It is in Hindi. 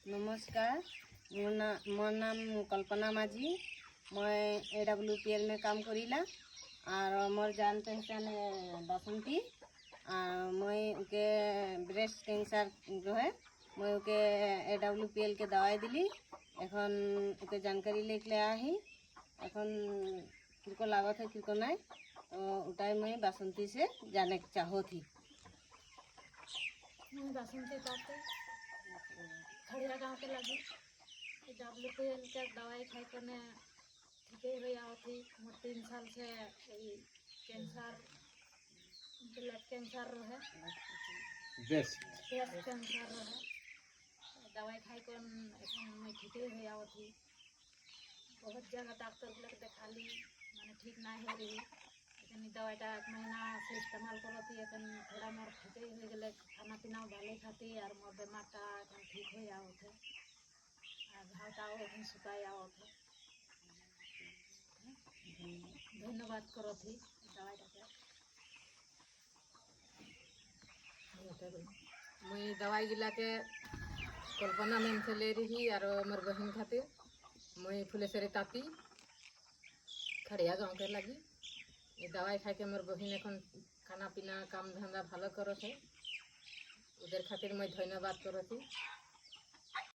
नमस्कार, मोर नाम कल्पना माझी। मैं AWPL में काम करीला और मोर जान पहचान है बासंती। मैं उके ब्रेस्ट कैंसर जो है मैं उके AWPL के दवाई दिली। एखन उके जानकारी लेके आई। एखन किरको लागत है किरको नहीं, तो उटाई मैं बासंती से जाने चाहो थी। मैं बासंती पाते खड़िया गाँव के लगी AWPL के दवाई खाई करने ठीक हो थी। मोर 3 साल से कैंसर ब्लड कैंसर रहे, ब्रेस्ट कैंसर रहे। दवाई खाई कर मैं ठीक हो थी। बहुत जगह डॉक्टर को देखा ली, मैंने ठीक नहीं हो रही। लेकिन दवाईटा 1 महीना से इस्तेमाल करती है, थोड़ा मोर ठीक हो गए। खाना पीना भले खाती और मोर बेमारटा ठीक हो जाते घावटा सुखाई आवत। धन्यवाद करो थी दवाईटा। मुई दवाई गिला के कल्पना मैम से ले रही और मोर बहन खातिर मुई फुलेश्वरी ताती खड़िया गाँव के लगी। ये दवाई खाई के मोर बहन एखन खाना पीना काम धंधा भालो करो थे। उधर खातिर मैं धन्यवाद करो थी।